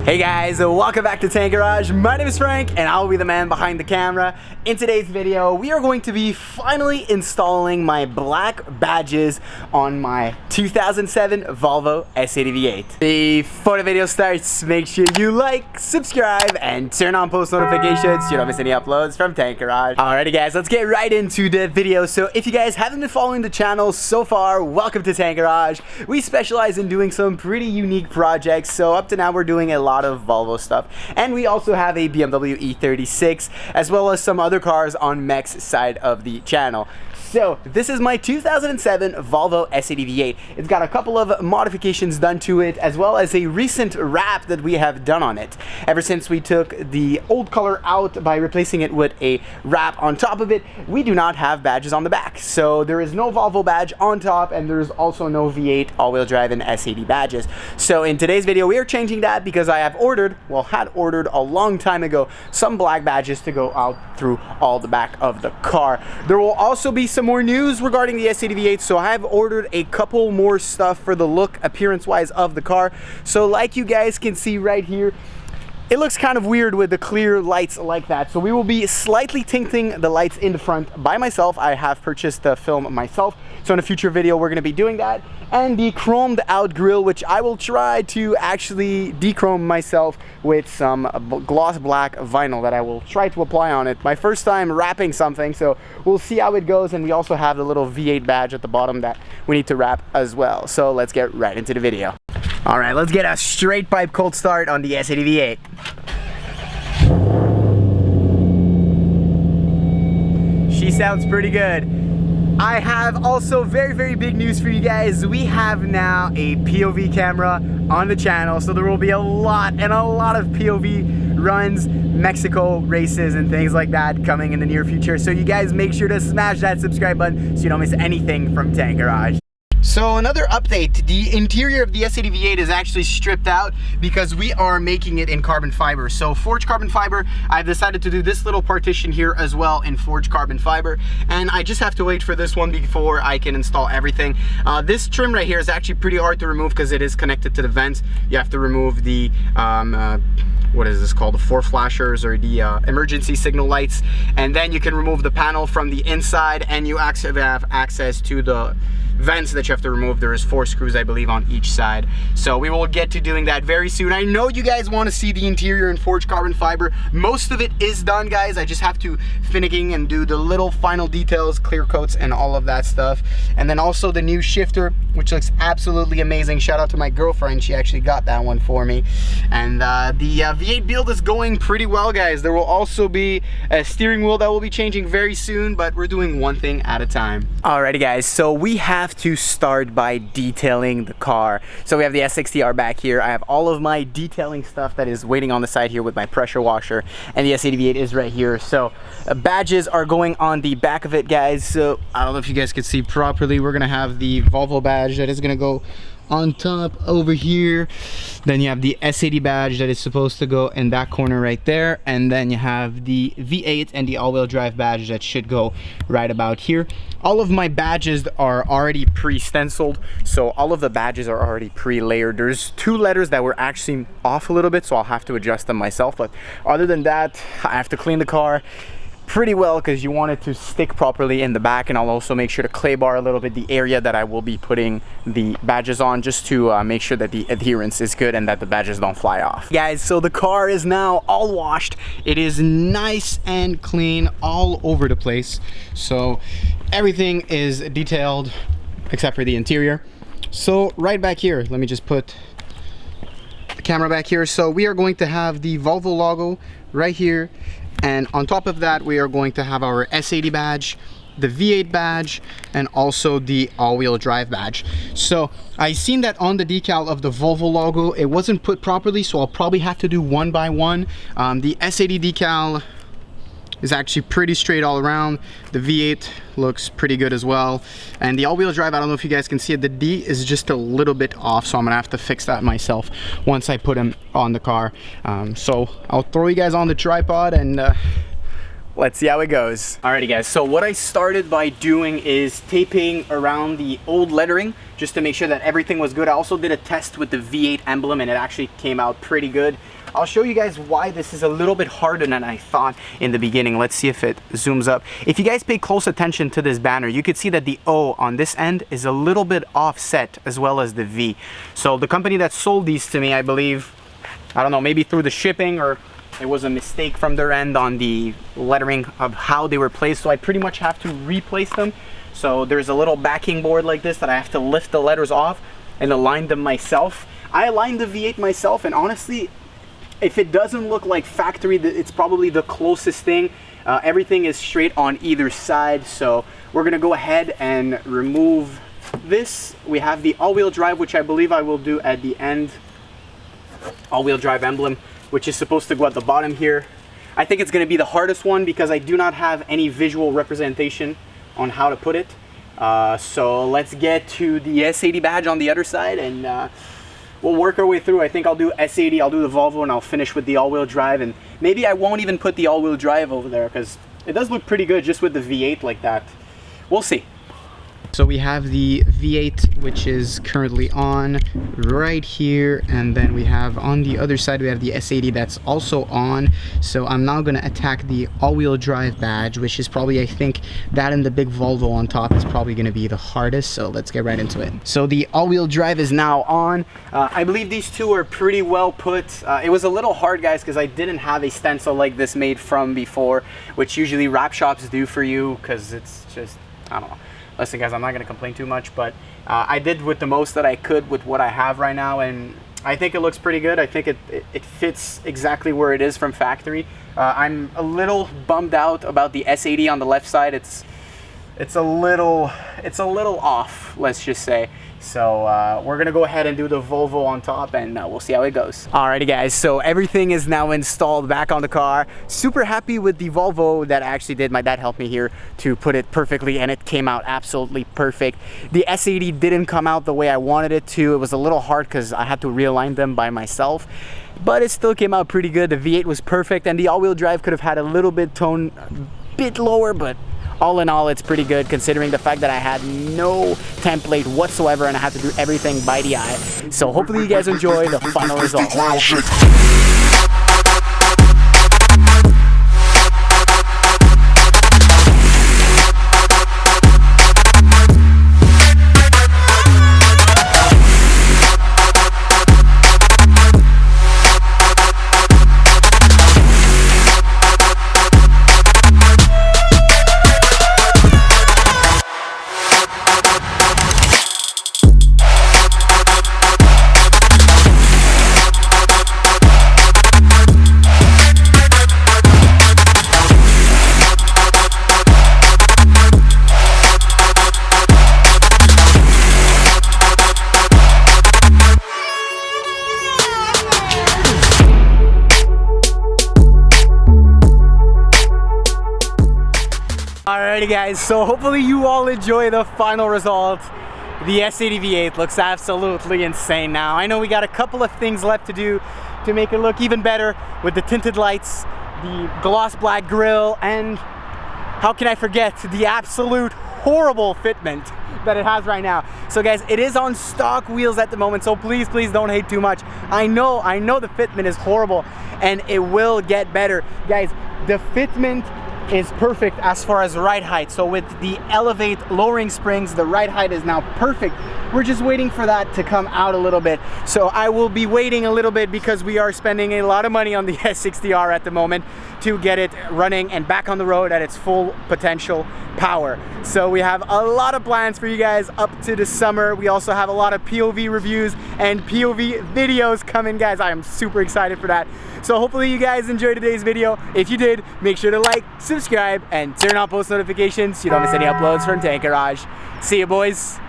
Hey guys, welcome back to Tank Garage. My name is Frank and I'll be the man behind the camera. In today's video, we are going to be finally installing my black badges on my 2007 Volvo S80 V8. Before the video starts, make sure you like, subscribe, and turn on post notifications so you don't miss any uploads from Tank Garage. Alrighty guys, let's get right into the video. So if you guys haven't been following the channel so far, welcome to Tank Garage. We specialize in doing some pretty unique projects. So up to now, we're doing a lot of Volvo stuff, and we also have a BMW E36 as well as some other cars on Mech's side of the channel. So this is my 2007 Volvo S80 V8. It's got a couple of modifications done to it, as well as a recent wrap that we have done on it. Ever since we took the old color out by replacing it with a wrap on top of it, we do not have badges on the back. So there is no Volvo badge on top, and there's also no V8 all-wheel drive and S80 badges. So in today's video, we are changing that because I have ordered, well, had ordered a long time ago, some black badges to go out through all the back of the car. There will also be some more news regarding the S80 V8, so I have ordered a couple more stuff for the look appearance wise of the car. So like you guys can see right here, it looks kind of weird with the clear lights like that. So we will be slightly tinting the lights in the front by myself. I have purchased the film myself, so in a future video we're going to be doing that. And the chromed out grille, which I will try to actually dechrome myself with some gloss black vinyl that I will try to apply on it. My first time wrapping something, so we'll see how it goes. And we also have the little V8 badge at the bottom that we need to wrap as well. So let's get right into the video. All right, let's get a straight pipe cold start on the S80 V8. She sounds pretty good. I have also very big news for you guys. We have now a POV camera on the channel, so there will be a lot of POV runs, Mexico races and things like that coming in the near future. So you guys make sure to smash that subscribe button so you don't miss anything from Tank Garage. So another update, the interior of the S80 V8 is actually stripped out because we are making it in carbon fiber. So forged carbon fiber, I've decided to do this little partition here as well in forged carbon fiber, and I just have to wait for this one before I can install everything. This trim right here is actually pretty hard to remove because it is connected to the vents. You have to remove the what is this called, the 4 flashers or the emergency signal lights, and then you can remove the panel from the inside, and you actually have access to the vents that you have to remove. There is 4 screws, I believe, on each side. So we will get to doing that very soon. I know you guys want to see the interior in forged carbon fiber. Most of it is done, guys. I just have to finicking and do the little final details, clear coats and all of that stuff. And then also the new shifter, which looks absolutely amazing. Shout out to my girlfriend, she actually got that one for me. And the V8 build is going pretty well, guys. There will also be a steering wheel that will be changing very soon, but we're doing one thing at a time. Alrighty guys, so we have to start by detailing the car. So we have the S60R back here. I have all of my detailing stuff that is waiting on the side here with my pressure washer, and the S80 V8 is right here. So badges are going on the back of it, guys. So I don't know if you guys can see properly. We're gonna have the Volvo badge that is gonna go on top over here. Then you have the S80 badge that is supposed to go in that corner right there, and then you have the V8 and the all-wheel drive badge that should go right about here. All of my badges are already pre-stenciled, so all of the badges are already pre-layered. There's 2 letters that were actually off a little bit, so I'll have to adjust them myself, but other than that, I have to clean the car pretty well because you want it to stick properly in the back. And I'll also make sure to clay bar a little bit the area that I will be putting the badges on, just to make sure that the adherence is good and that the badges don't fly off. Guys, so the car is now all washed. It is nice and clean all over the place. So everything is detailed except for the interior. So right back here, let me just put the camera back here. So we are going to have the Volvo logo right here, and on top of that we are going to have our S80 badge, the V8 badge, and also the all-wheel drive badge. So I seen that on the decal of the Volvo logo it wasn't put properly, so I'll probably have to do one by one. The S80 decal is actually pretty straight all around. The V8 looks pretty good as well, and the all-wheel drive, I don't know if you guys can see it, the D is just a little bit off, so I'm gonna have to fix that myself once I put him on the car. So I'll throw you guys on the tripod and Let's see how it goes. Alrighty guys, so what I started by doing is taping around the old lettering just to make sure that everything was good. I also did a test with the V8 emblem and it actually came out pretty good. I'll show you guys why this is a little bit harder than I thought in the beginning. Let's see if it zooms up. If you guys pay close attention to this banner, you could see that the O on this end is a little bit offset as well as the V. So the company that sold these to me, I believe, I don't know, maybe through the shipping or it was a mistake from their end on the lettering of how they were placed. So I pretty much have to replace them. So there's a little backing board like this that I have to lift the letters off and align them myself. I aligned the V8 myself, and honestly, if it doesn't look like factory, it's probably the closest thing. Everything is straight on either side. So we're gonna go ahead and remove this. We have the all-wheel drive, which I believe I will do at the end. All-wheel drive emblem, which is supposed to go at the bottom here. I think it's gonna be the hardest one because I do not have any visual representation on how to put it. So let's get to the S80 badge on the other side and we'll work our way through. I think I'll do S80, I'll do the Volvo, and I'll finish with the all-wheel drive. And maybe I won't even put the all-wheel drive over there because it does look pretty good just with the V8 like that. We'll see. So we have the V8, which is currently on right here, and then we have on the other side we have the S80 that's also on. So I'm now going to attack the all-wheel drive badge, which is probably, I think that and the big Volvo on top is probably going to be the hardest. So let's get right into it. So the all-wheel drive is now on. I believe these two are pretty well put. It was a little hard, guys, because I didn't have a stencil like this made from before, which usually wrap shops do for you, because it's just, I don't know. Listen guys, I'm not going to complain too much, but I did with the most that I could with what I have right now, and I think it looks pretty good. I think it fits exactly where it is from factory. I'm a little bummed out about the S80 on the left side. It's a little off, let's just say. So we're gonna go ahead and do the Volvo on top, and we'll see how it goes. Alrighty guys, so everything is now installed back on the car. Super happy with the Volvo that I actually did. My dad helped me here to put it perfectly, and it came out absolutely perfect. The S80 didn't come out the way I wanted it to. It was a little hard because I had to realign them by myself, but it still came out pretty good. The V8 was perfect, and the all-wheel drive could have had a little bit tone, bit lower, but all in all, it's pretty good considering the fact that I had no template whatsoever and I had to do everything by the eye. So hopefully you guys enjoy the final result. Alrighty guys, so hopefully you all enjoy the final result. The S80 V8 looks absolutely insane now. I know we got a couple of things left to do to make it look even better with the tinted lights, the gloss black grille, and how can I forget the absolute horrible fitment that it has right now. So guys, it is on stock wheels at the moment, so please don't hate too much. I know the fitment is horrible and it will get better. Guys, the fitment is perfect as far as ride height. So with the Elevate lowering springs, the ride height is now perfect. We're just waiting for that to come out a little bit. So I will be waiting a little bit because we are spending a lot of money on the S60R at the moment to get it running and back on the road at its full potential power. So we have a lot of plans for you guys up to the summer. We also have a lot of POV reviews and POV videos coming, guys. I am super excited for that. So hopefully you guys enjoyed today's video. If you did, make sure to like, subscribe, and turn on post notifications so you don't miss any uploads from Tank Garage. See you, boys.